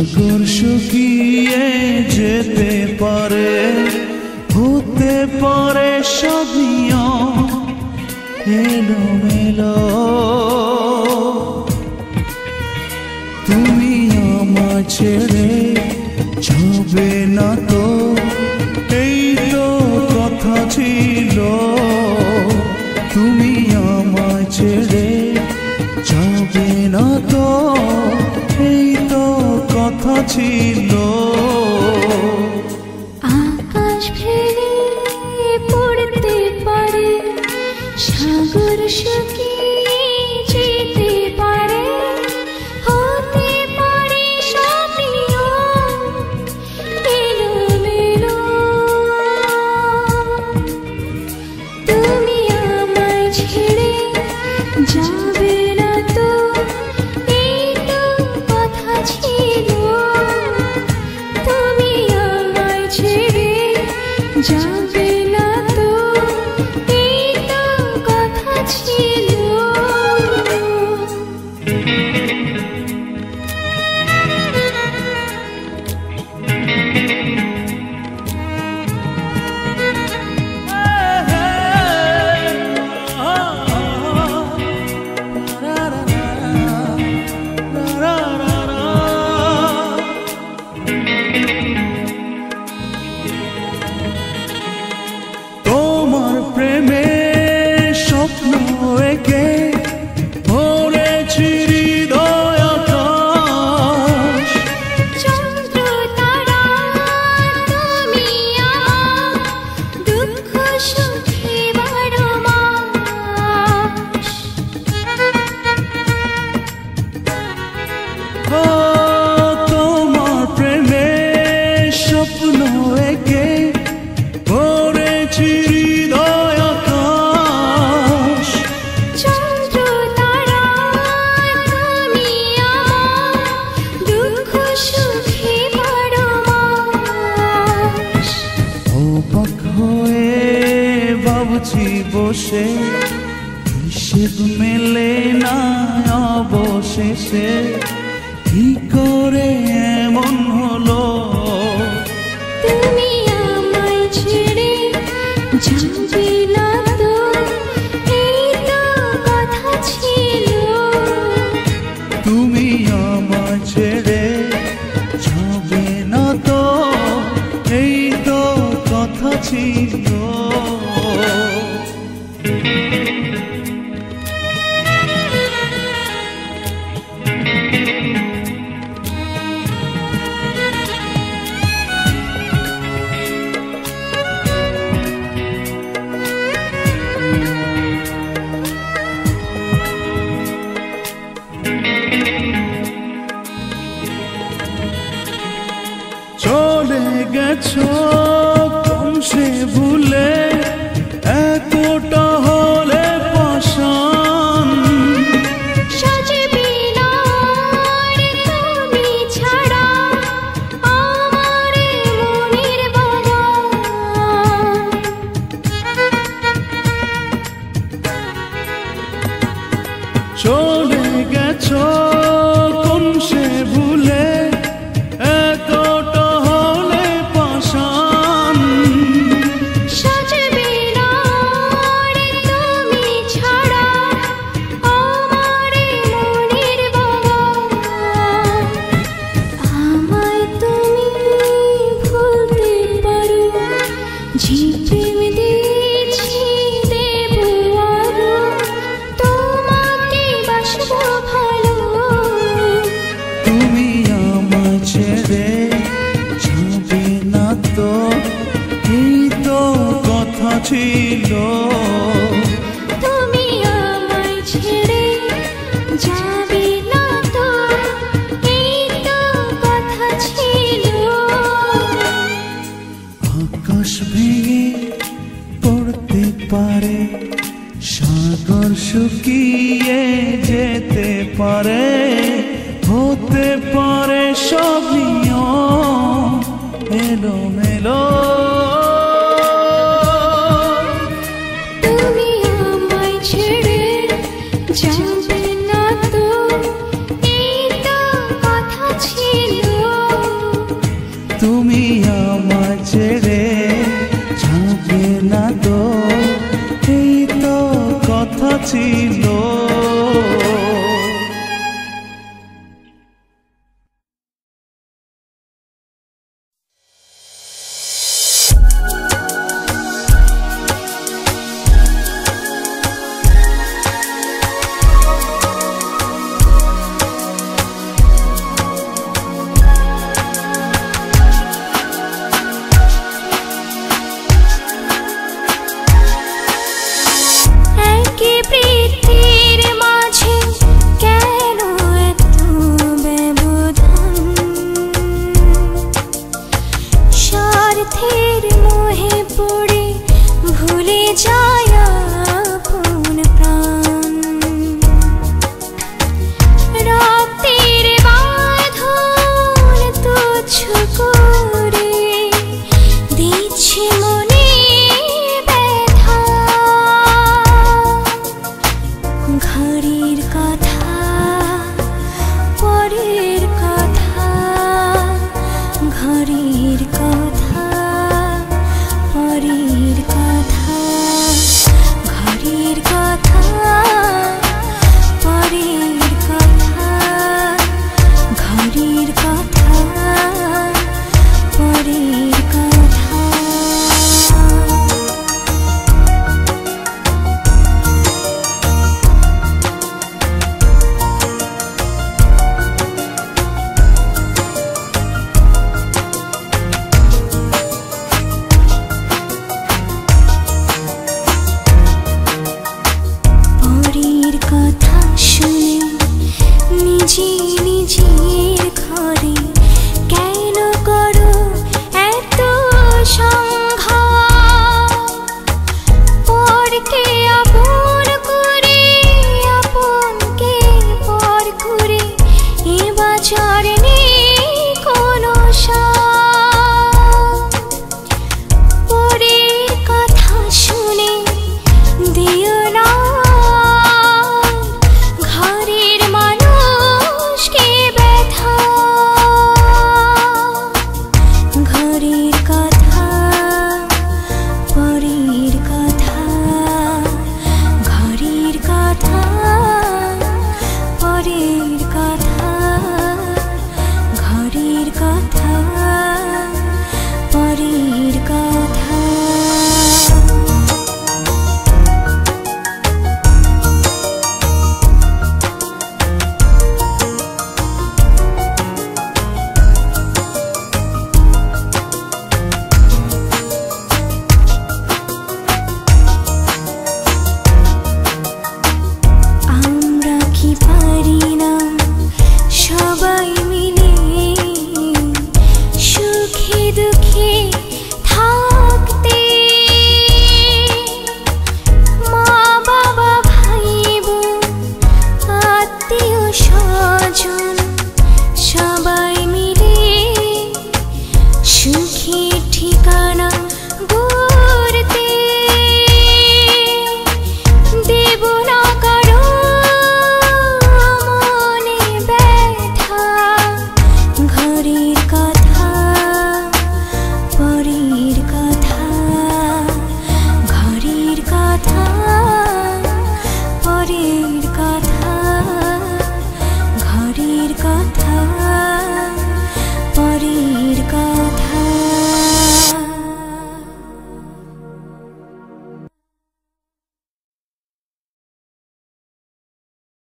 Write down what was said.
সাগর শুকিয়ে যেতে পারে, হতে পারে সব নিয়ম এলোমেলো। তুমি আমার ছেড়ে যাবে না তো, এই তো কথা ছিল। তুমি আমার ছেড়ে যাবে না তো, এই তো কথা ছিল। আকাশ ভেঙে পড়তে পারে, সাগর শুকিয়ে যেতে পারে, হতে পারে সব নিয়ম এলোমেলো। তুমি আমায় ছেড়ে যাবে না তো, এই তো কথা ছিল। তুমি আমায় ছেড়ে যাবে না তো, এই তো কথা ছিল। তোমার প্রেমে স্বপ্ন এঁকে ভরেছি হৃদয় আকাশ। চন্দ্র তারা তুমি আমার, দুঃখ সুখে বারো মাস। ও তোমার প্রেমে স্বপ্ন এঁকে ভরেছি হৃদয় আকাশ। চন্দ্র তারা তুমি আমার, দুঃখ সুখে বারো মাস। অবাক হয়ে ভাবছি বসে, হিসেব মেলে না অবশেষে, কি করে এমন হলো। তুমি আমায় ছেড়ে যাবে না তো, এই তো কথা ছিল। তুমি আমার ছেড়ে যাবে না তো, এই তো কথা ছিল। চলে গেছো কোন সে ভুলে, এতটা হলে পাষাণ। সাজবে না আর তুমি ছাড়া আমার মনের বাগান। চলে গেছো কোন সে ভুলে, এতটা হলে পাষাণ। সাজবে না আর তুমি ছাড়া আমার মনের বাগান। আমায় তুমি ভুলতে পারো, যে প্রেম দিয়েছি দেব আরো, তোমাকে বাসবো ভালো। তুমি আমার ছেড়ে যাবে না তো, এই তো কথা ছিল। তুমি আমায় ছেড়ে যাবে না তো, এই তো কথা ছিল। আকাশ ভেঙে পড়তে পারে, সাগর শুকিয়ে যেতে পারে, হতে পারে সব নিয়ম এলোমেলো। তুমি আমায় ছেড়ে যাবে না তো, এই তো কথা ছিল। ছিল